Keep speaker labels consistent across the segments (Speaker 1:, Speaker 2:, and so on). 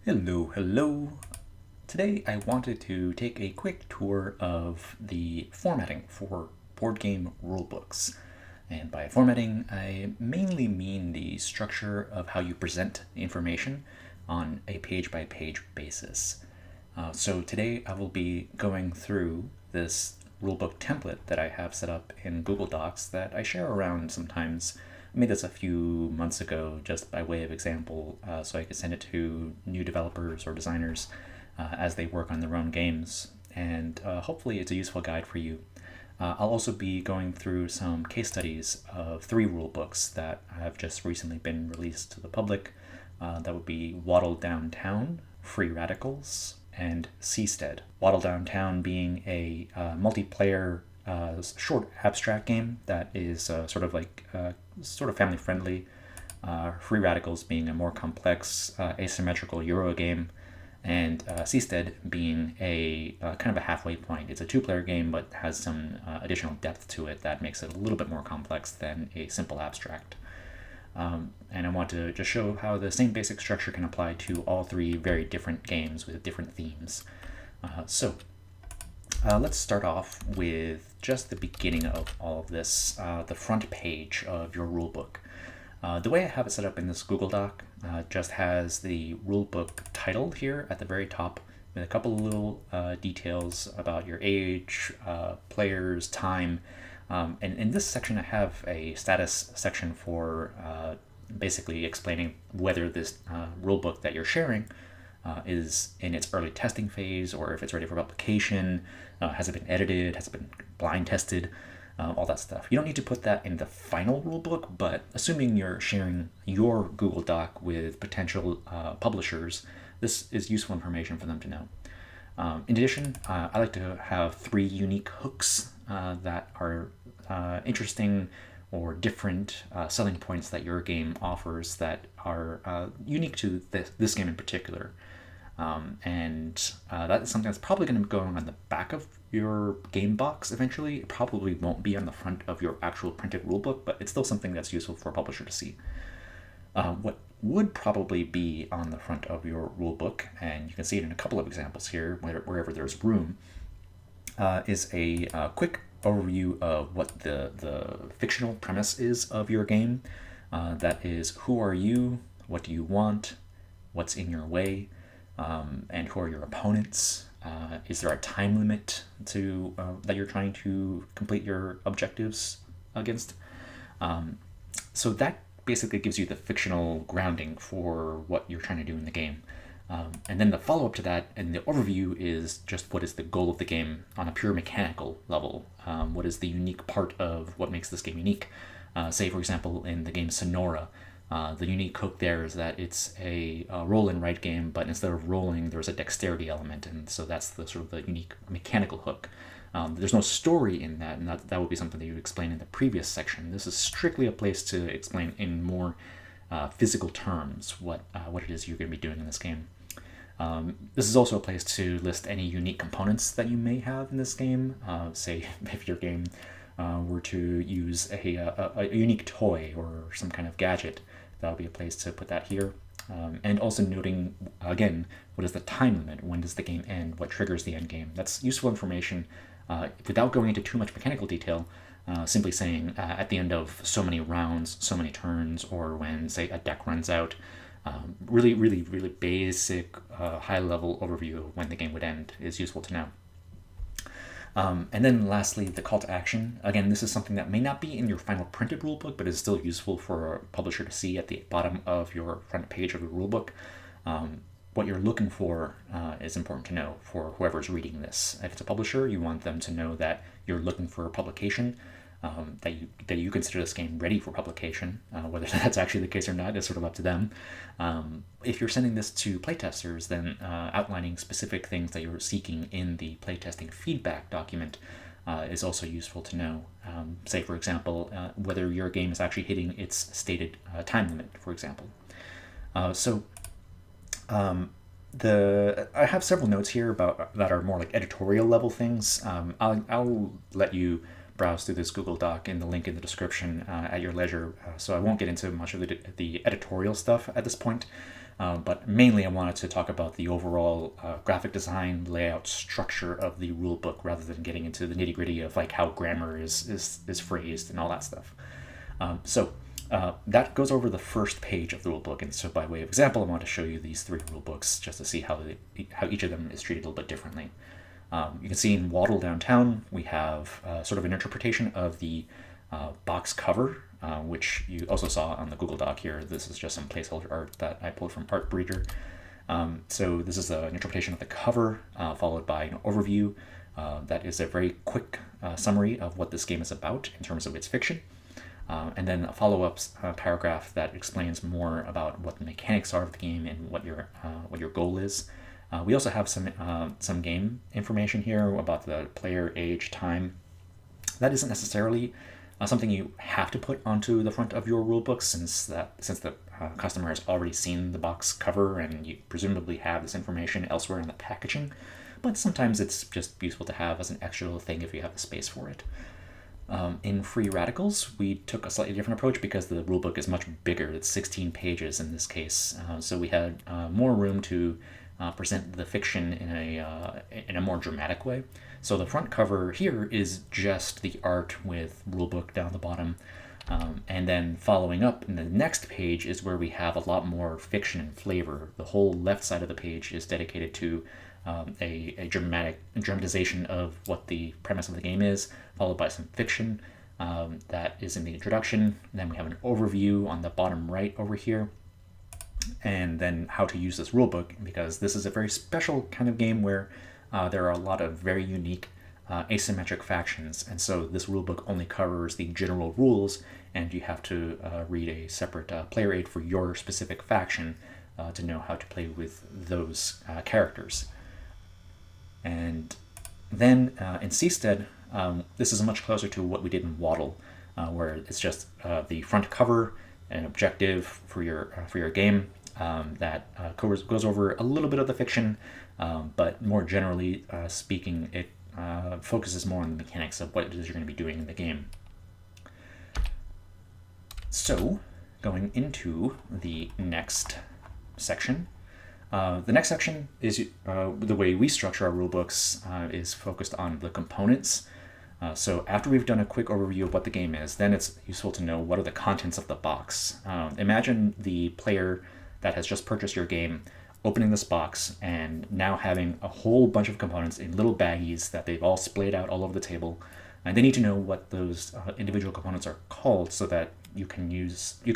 Speaker 1: Hello. Today I wanted to take a quick tour of the formatting for board game rulebooks. And by formatting, I mainly mean the structure of how you present the information on a page by page basis. So today I will be going through this rulebook template that I have set up in Google Docs that I share around sometimes. I made this a few months ago just by way of example, so I could send it to new developers or designers as they work on their own games. And hopefully it's a useful guide for you. I'll also be going through some case studies of 3 rule books that have just recently been released to the public. That would be Waddle Downtown, Free Radicals, and Seastead. Waddle Downtown being a multiplayer short abstract game that is sort of family friendly. Free Radicals being a more complex asymmetrical Euro game, and Seastead being a kind of a halfway point. It's a 2-player game, but has some additional depth to it that makes it a little bit more complex than a simple abstract. And I want to just show how the same basic structure can apply to all 3 very different games with different themes. Let's start off with just the beginning of all of this, the front page of your rulebook. The way I have it set up in this Google Doc just has the rulebook title here at the very top with a couple of little details about your age, players, time. And in this section I have a status section for basically explaining whether this rulebook that you're sharing is in its early testing phase, or if it's ready for publication, has it been edited, has it been blind tested, all that stuff. You don't need to put that in the final rulebook, but assuming you're sharing your Google Doc with potential publishers, this is useful information for them to know. In addition, I like to have 3 unique hooks that are interesting or different selling points that your game offers that are unique to this game in particular. And that is something that's probably going to be going on the back of your game box eventually. It probably won't be on the front of your actual printed rulebook, but it's still something that's useful for a publisher to see. What would probably be on the front of your rulebook, and you can see it in a couple of examples here, wherever there's room, is a quick overview of what the fictional premise is of your game. That is, who are you, what do you want, what's in your way, and who are your opponents. Is there a time limit to that you're trying to complete your objectives against? So that basically gives you the fictional grounding for what you're trying to do in the game. And then the follow-up to that and the overview is just what is the goal of the game on a pure mechanical level. What is the unique part of what makes this game unique? Say, for example, in the game Sonora, the unique hook there is that it's a roll and write game, but instead of rolling, there's a dexterity element, and so that's the sort of the unique mechanical hook. There's no story in that, and that would be something that you explain in the previous section. This is strictly a place to explain in more physical terms what it is you're going to be doing in this game. This is also a place to list any unique components that you may have in this game. Say, if your game were to use a unique toy or some kind of gadget, that would be a place to put that here. And also noting, again, what is the time limit? When does the game end? What triggers the end game? That's useful information without going into too much mechanical detail. Simply saying at the end of so many rounds, so many turns, or when, say, a deck runs out. Really basic, high-level overview of when the game would end is useful to know. And then lastly, the call to action. Again, this is something that may not be in your final printed rulebook, but is still useful for a publisher to see at the bottom of your front page of your rulebook. What you're looking for is important to know for whoever's reading this. If it's a publisher, you want them to know that you're looking for a publication, that you consider this game ready for publication. Whether that's actually the case or not is sort of up to them. If you're sending this to playtesters, then outlining specific things that you're seeking in the playtesting feedback document is also useful to know. Say, for example, whether your game is actually hitting its stated time limit, for example. I have several notes here about that are more like editorial level things. I'll let you browse through this Google Doc in the link in the description at your leisure, so I won't get into much of the editorial stuff at this point. But mainly I wanted to talk about the overall graphic design, layout, structure of the rulebook rather than getting into the nitty gritty of like how grammar is phrased and all that stuff. That goes over the first page of the rulebook, and so by way of example, I want to show you these three rulebooks just to see how each of them is treated a little bit differently. You can see in Waddle Downtown, we have sort of an interpretation of the box cover, which you also saw on the Google Doc here. This is just some placeholder art that I pulled from Art Breeder. So this is an interpretation of the cover, followed by an overview that is a very quick summary of what this game is about in terms of its fiction. And then a follow-up paragraph that explains more about what the mechanics are of the game and what your goal is. We also have some game information here about the player, age, time. That isn't necessarily something you have to put onto the front of your rulebook, since the customer has already seen the box cover and you presumably have this information elsewhere in the packaging. But sometimes it's just useful to have as an extra little thing if you have the space for it. In Free Radicals, we took a slightly different approach because the rulebook is much bigger. It's 16 pages in this case, so we had more room to present the fiction in a more dramatic way. So the front cover here is just the art with rulebook down the bottom, and then following up in the next page is where we have a lot more fiction and flavor. The whole left side of the page is dedicated to a dramatization of what the premise of the game is, followed by some fiction that is in the introduction. Then we have an overview on the bottom right over here, and then how to use this rulebook, because this is a very special kind of game where there are a lot of very unique asymmetric factions, and so this rulebook only covers the general rules, and you have to read a separate player aid for your specific faction to know how to play with those characters. And then in Seastead, this is much closer to what we did in Waddle, where it's just the front cover, an objective for your game that goes over a little bit of the fiction, but more generally speaking, it focuses more on the mechanics of what it is you're going to be doing in the game. So, going into the next section. The next section is the way we structure our rulebooks is focused on the components. So after we've done a quick overview of what the game is, then it's useful to know what are the contents of the box. Imagine the player that has just purchased your game opening this box and now having a whole bunch of components in little baggies that they've all splayed out all over the table. And they need to know what those individual components are called so that you can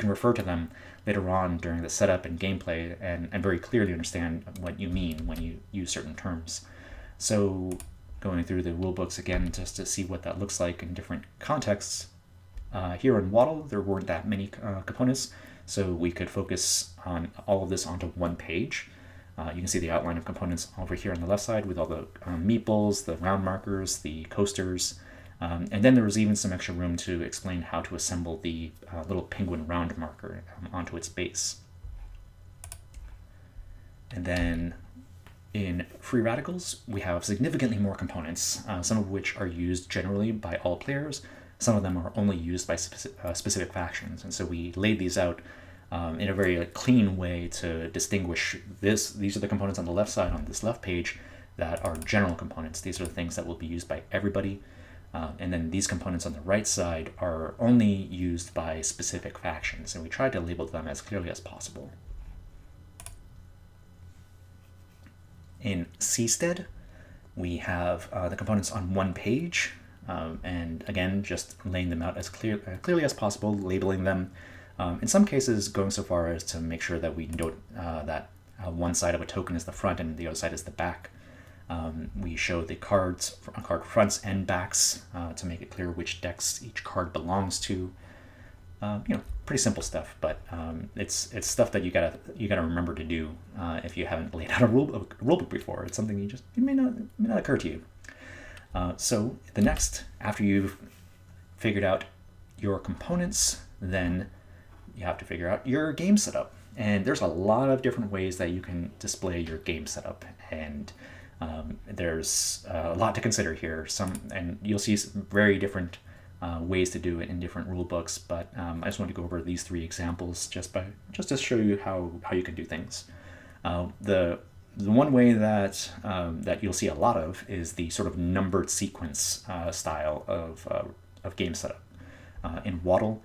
Speaker 1: refer to them later on during the setup and gameplay and very clearly understand what you mean when you use certain terms. So going through the rulebooks again just to see what that looks like in different contexts. Here in Waddle, there weren't that many components, so we could focus on all of this onto one page. You can see the outline of components over here on the left side with all the meeples, the round markers, the coasters, and then there was even some extra room to explain how to assemble the little penguin round marker onto its base. And then in Free Radicals, we have significantly more components, some of which are used generally by all players. Some of them are only used by specific factions, and so we laid these out in a very clean way to distinguish this. These are the components on the left side on this left page that are general components. These are the things that will be used by everybody. And then these components on the right side are only used by specific factions, and we tried to label them as clearly as possible. In Seastead, we have the components on one page, and again, just laying them out as clearly as possible, labeling them. In some cases, going so far as to make sure that we note that one side of a token is the front and the other side is the back. We show the card fronts and backs to make it clear which decks each card belongs to. Pretty simple stuff, but it's stuff that you gotta remember to do if you haven't laid out a rulebook before. It's something it may not occur to you. So the next, after you've figured out your components, then you have to figure out your game setup. And there's a lot of different ways that you can display your game setup, and there's a lot to consider here. And you'll see very different ways to do it in different rule books, but I just want to go over these 3 examples just to show you how you can do things. The one way that you'll see a lot of is the sort of numbered sequence style of game setup. In Waddle,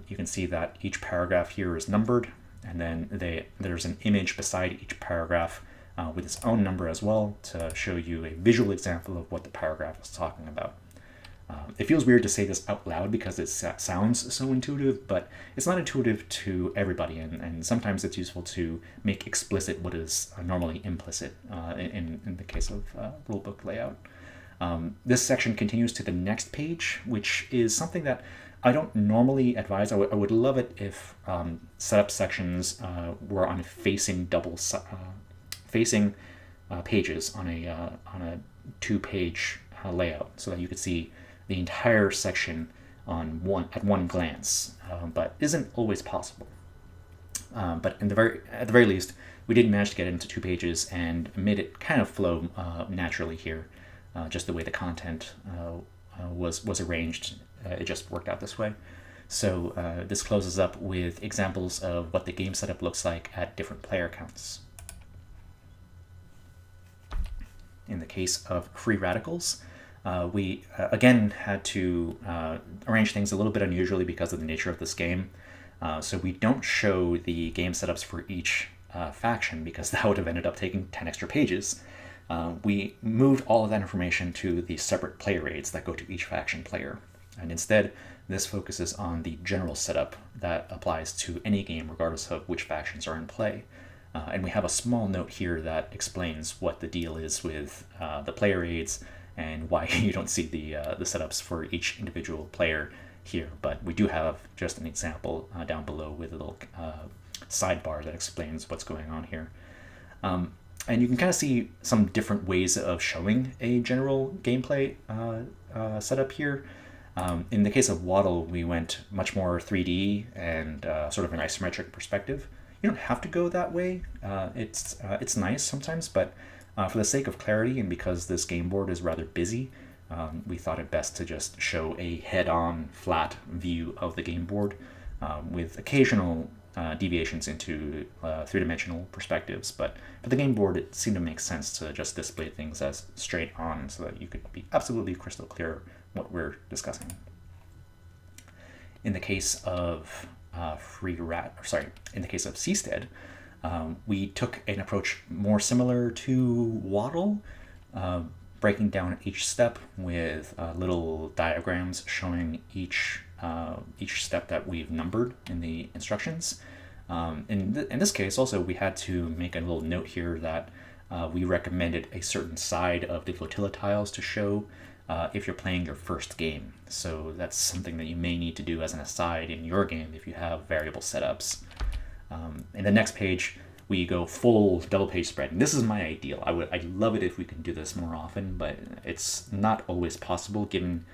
Speaker 1: you can see that each paragraph here is numbered, and then there's an image beside each paragraph with its own number as well to show you a visual example of what the paragraph is talking about. It feels weird to say this out loud because it sounds so intuitive, but it's not intuitive to everybody, and sometimes it's useful to make explicit what is normally implicit in the case of rulebook layout. This section continues to the next page, which is something that I don't normally advise. I would love it if setup sections were on facing pages on a 2-page layout, so that you could see the entire section at one glance, but isn't always possible. But at the very least, we did manage to get it into 2 pages and made it kind of flow naturally here, just the way the content was arranged. It just worked out this way. So this closes up with examples of what the game setup looks like at different player counts. In the case of free radicals, we again had to arrange things a little bit unusually because of the nature of this game. So we don't show the game setups for each faction because that would have ended up taking 10 extra pages. We moved all of that information to the separate player aids that go to each faction player. And instead, this focuses on the general setup that applies to any game regardless of which factions are in play. And we have a small note here that explains what the deal is with the player aids and why you don't see the setups for each individual player here. But we do have just an example down below with a little sidebar that explains what's going on here. And you can kind of see some different ways of showing a general gameplay setup here. In the case of Waddle, we went much more 3D and sort of an isometric perspective. You don't have to go that way. It's nice sometimes, but for the sake of clarity and because this game board is rather busy, we thought it best to just show a head-on flat view of the game board with occasional deviations into 3-dimensional perspectives. But for the game board, it seemed to make sense to just display things as straight on so that you could be absolutely crystal clear what we're discussing. In the case of in the case of Seastead, we took an approach more similar to Waddle, breaking down each step with little diagrams showing each step that we've numbered in the instructions. In this case, also, we had to make a little note here that we recommended a certain side of the flotilla tiles to show if you're playing your first game. So that's something that you may need to do as an aside in your game if you have variable setups. In the next page, we go full double page spread. And this is my ideal. I'd love it if we can do this more often, but it's not always possible given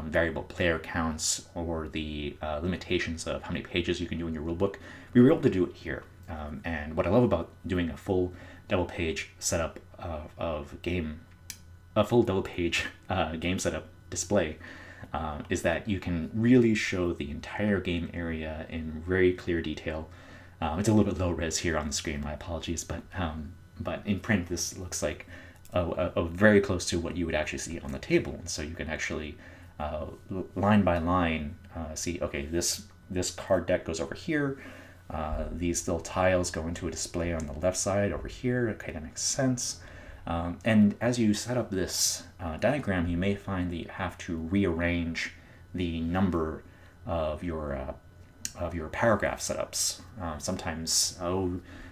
Speaker 1: variable player counts or the limitations of how many pages you can do in your rulebook. We were able to do it here. And what I love about doing a full double page setup a full double page game setup display is that you can really show the entire game area in very clear detail. It's a little bit low res here on the screen, my apologies, but in print this looks like a very close to what you would actually see on the table. And so you can actually line by line see, okay, this card deck goes over here, these little tiles go into a display on the left side over here. Okay, that makes sense. And as you set up this diagram, you may find that you have to rearrange the number of your paragraph setups. Sometimes,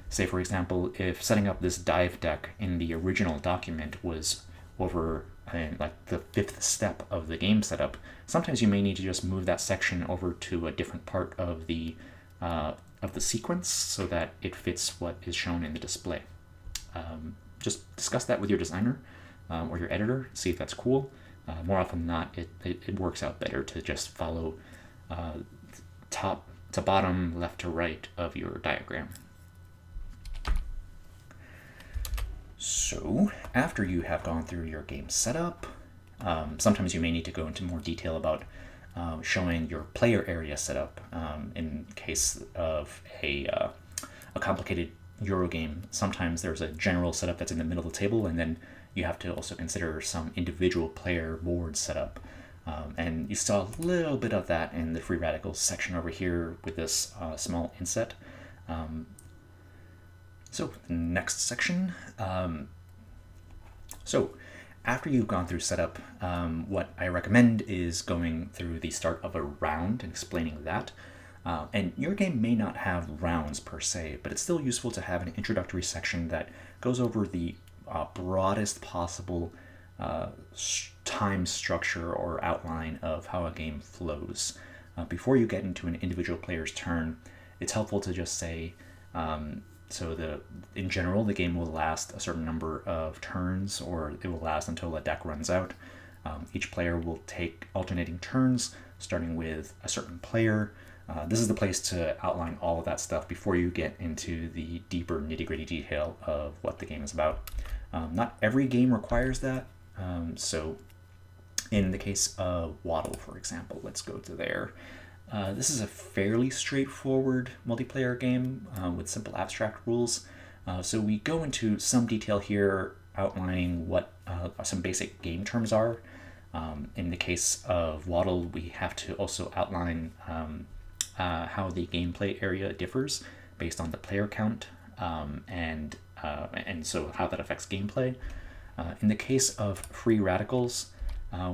Speaker 1: say for example, if setting up this dive deck in the original document was over like the 5th step of the game setup, sometimes you may need to just move that section over to a different part of the sequence so that it fits what is shown in the display. Just discuss that with your designer or your editor, see if that's cool. More often than not, it works out better to just follow top to bottom, left to right of your diagram. So after you have gone through your game setup, sometimes you may need to go into more detail about showing your player area setup in case of a complicated Euro game. Sometimes there's a general setup that's in the middle of the table, and then you have to also consider some individual player board setup. And you saw a little bit of that in the free radicals section over here with this small inset. So the next section. So after you've gone through setup, what I recommend is going through the start of a round and explaining that. And your game may not have rounds per se, but it's still useful to have an introductory section that goes over the broadest possible time structure or outline of how a game flows. Before you get into an individual player's turn, it's helpful to just say, in general, the game will last a certain number of turns, or it will last until a deck runs out. Each player will take alternating turns, starting with a certain player. This is the place to outline all of that stuff before you get into the deeper nitty-gritty detail of what the game is about. Not every game requires that. So in the case of Waddle, for example, let's go to there. This is a fairly straightforward multiplayer game with simple abstract rules. So we go into some detail here outlining what some basic game terms are. In the case of Waddle, we have to also outline how the gameplay area differs based on the player count, and so how that affects gameplay. In the case of free radicals,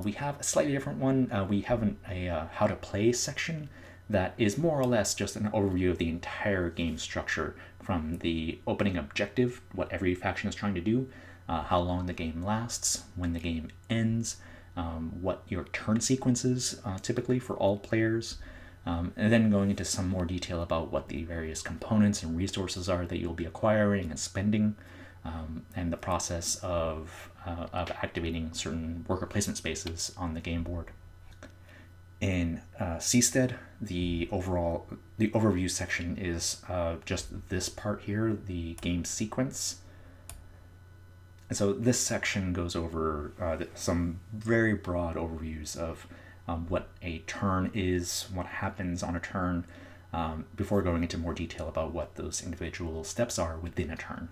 Speaker 1: we have a slightly different one. We have a how to play section that is more or less just an overview of the entire game structure, from the opening objective, what every faction is trying to do, how long the game lasts, when the game ends, what your turn sequence is typically for all players, and then going into some more detail about what the various components and resources are that you'll be acquiring and spending, and the process of activating certain worker placement spaces on the game board. In Seastead, the overview section is just this part here, the game sequence. And so this section goes over some very broad overviews of what a turn is, what happens on a turn, before going into more detail about what those individual steps are within a turn.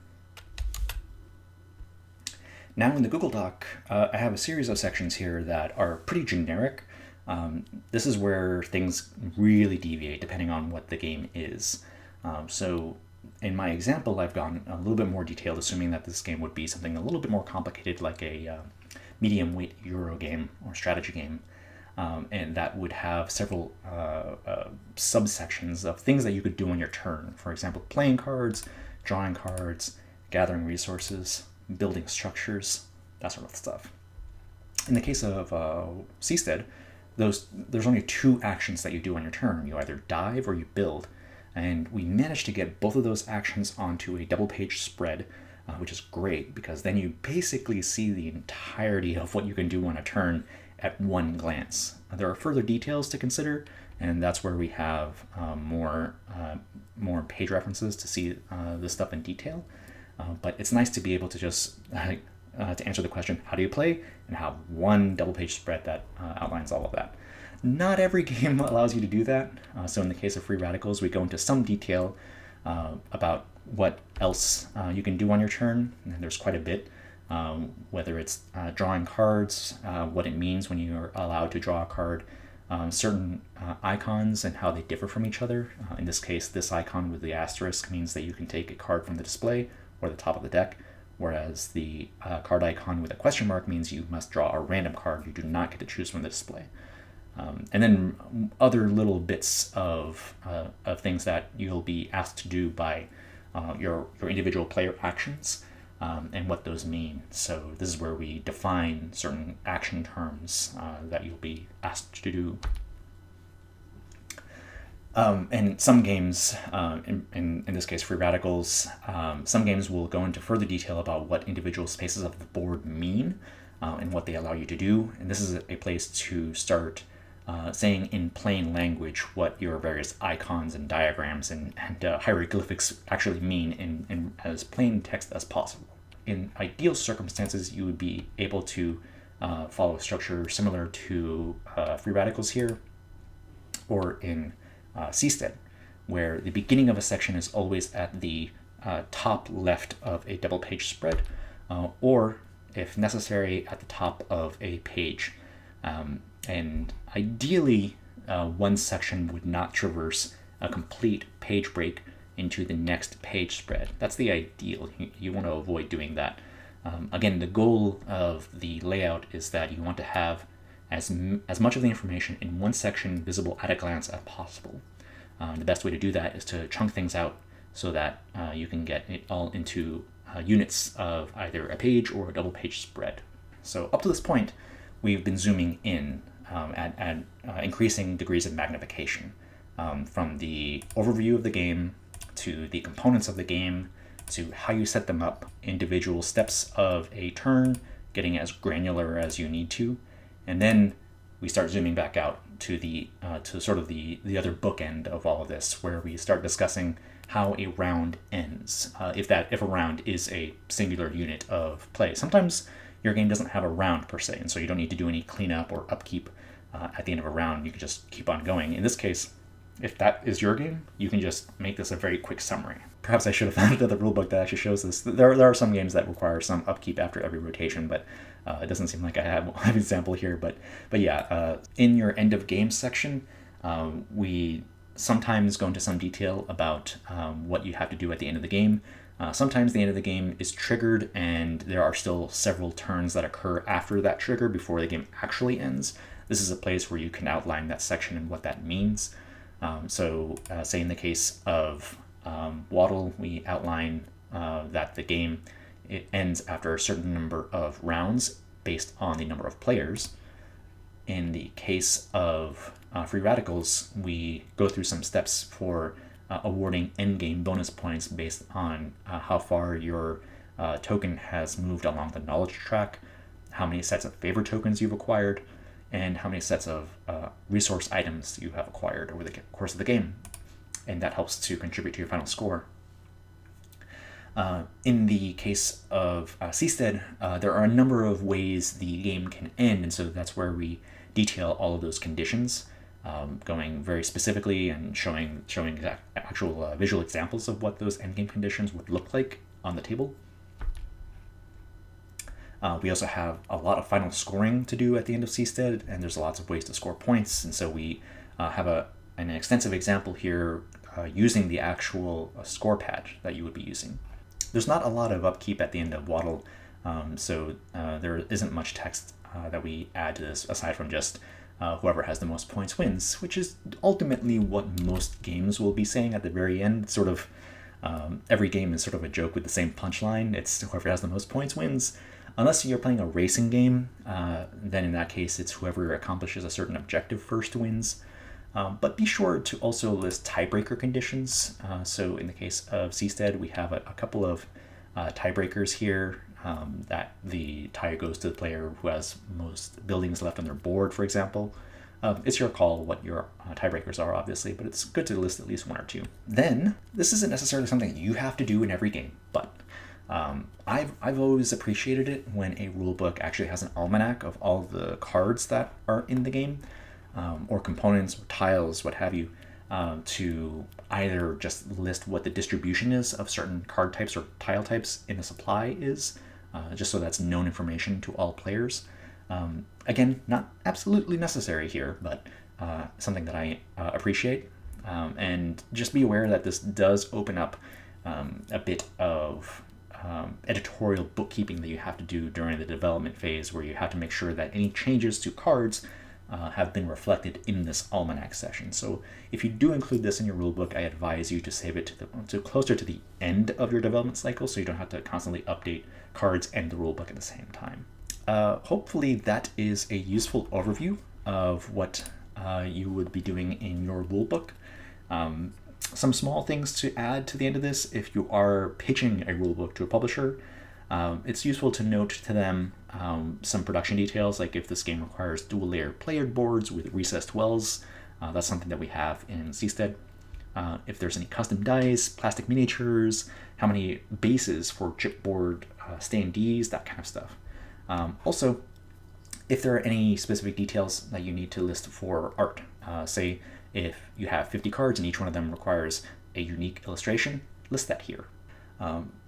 Speaker 1: Now in the Google Doc, I have a series of sections here that are pretty generic. This is where things really deviate depending on what the game is. So in my example, I've gone a little bit more detailed, assuming that this game would be something a little bit more complicated, like a medium weight Euro game or strategy game. And that would have several subsections of things that you could do on your turn. For example, playing cards, drawing cards, gathering resources, building structures, that sort of stuff. In the case of Seastead, there's only two actions that you do on your turn. You either dive or you build. And we managed to get both of those actions onto a double-page spread, which is great, because then you basically see the entirety of what you can do on a turn at one glance. There are further details to consider, and that's where we have more page references to see this stuff in detail. But it's nice to be able to just to answer the question, how do you play, and have one double-page spread that outlines all of that. Not every game allows you to do that. So in the case of free radicals, we go into some detail about what else you can do on your turn, and there's quite a bit. Whether it's drawing cards, what it means when you're allowed to draw a card, certain icons and how they differ from each other. In this case, this icon with the asterisk means that you can take a card from the display or the top of the deck, whereas the card icon with a question mark means you must draw a random card. You do not get to choose from the display. And then other little bits of things that you'll be asked to do by your individual player actions, and what those mean. So this is where we define certain action terms that you'll be asked to do. And some games, in this case free radicals, some games will go into further detail about what individual spaces of the board mean and what they allow you to do. And this is a place to start saying in plain language what your various icons and diagrams and hieroglyphics actually mean in as plain text as possible. In ideal circumstances, you would be able to follow a structure similar to free radicals here. or in Seastead, where the beginning of a section is always at the top left of a double page spread, or if necessary at the top of a page. And ideally, one section would not traverse a complete page break into the next page spread. That's the ideal. You want to avoid doing that. Again, the goal of the layout is that you want to have as much of the information in one section visible at a glance as possible. The best way to do that is to chunk things out so that you can get it all into units of either a page or a double page spread. So up to this point, we've been zooming in at increasing degrees of magnification, from the overview of the game to the components of the game to how you set them up, individual steps of a turn, getting as granular as you need to, and then we start zooming back out to the to sort of the other bookend of all of this, where we start discussing how a round ends, if a round is a singular unit of play. Sometimes your game doesn't have a round per se, and so you don't need to do any cleanup or upkeep at the end of a round. You can just keep on going. In this case, if that is your game, you can just make this a very quick summary. Perhaps I should have found another rulebook that actually shows this. There are some games that require some upkeep after every rotation, but it doesn't seem like I have an example here. But yeah, in your end of game section, we sometimes go into some detail about what you have to do at the end of the game. Sometimes the end of the game is triggered and there are still several turns that occur after that trigger before the game actually ends. This is a place where you can outline that section and what that means. So say in the case of Waddle, we outline that the game ends after a certain number of rounds based on the number of players. In the case of Free Radicals, we go through some steps for awarding endgame bonus points based on how far your token has moved along the knowledge track, how many sets of favor tokens you've acquired, and how many sets of resource items you have acquired over the course of the game. And that helps to contribute to your final score. In the case of Seastead, there are a number of ways the game can end, and so that's where we detail all of those conditions, going very specifically and showing actual visual examples of what those endgame conditions would look like on the table. We also have a lot of final scoring to do at the end of Seastead, and there's lots of ways to score points, and so we have an extensive example here using the actual score pad that you would be using. There's not a lot of upkeep at the end of Waddle, so there isn't much text that we add to this aside from just whoever has the most points wins, which is ultimately what most games will be saying at the very end. Sort of every game is sort of a joke with the same punchline. It's whoever has the most points wins. Unless you're playing a racing game, then in that case it's whoever accomplishes a certain objective first wins. But be sure to also list tiebreaker conditions. So in the case of Seastead, we have a couple of tiebreakers here, that the tie goes to the player who has most buildings left on their board, for example. It's your call what your tiebreakers are, obviously, but it's good to list at least one or two. Then, this isn't necessarily something you have to do in every game, but I've always appreciated it when a rulebook actually has an almanac of all the cards that are in the game, or components, or tiles, what have you, to either just list what the distribution is of certain card types or tile types in the supply is, just so that's known information to all players. Again, not absolutely necessary here, but something that I appreciate. And just be aware that this does open up a bit of editorial bookkeeping that you have to do during the development phase, where you have to make sure that any changes to cards have been reflected in this almanac session. So if you do include this in your rulebook, I advise you to save it to closer to the end of your development cycle, so you don't have to constantly update cards and the rulebook at the same time. Hopefully that is a useful overview of what you would be doing in your rulebook. Some small things to add to the end of this: if you are pitching a rulebook to a publisher, it's useful to note to them some production details, like if this game requires dual layer player boards with recessed wells. That's something that we have in Seastead. If there's any custom dice, plastic miniatures, how many bases for chipboard standees, that kind of stuff. Also, if there are any specific details that you need to list for art, say If you have 50 cards and each one of them requires a unique illustration, list that here.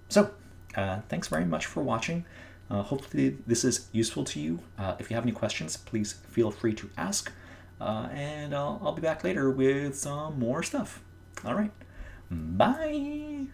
Speaker 1: Thanks very much for watching. Hopefully this is useful to you. If you have any questions, please feel free to ask. And I'll be back later with some more stuff. All right. Bye.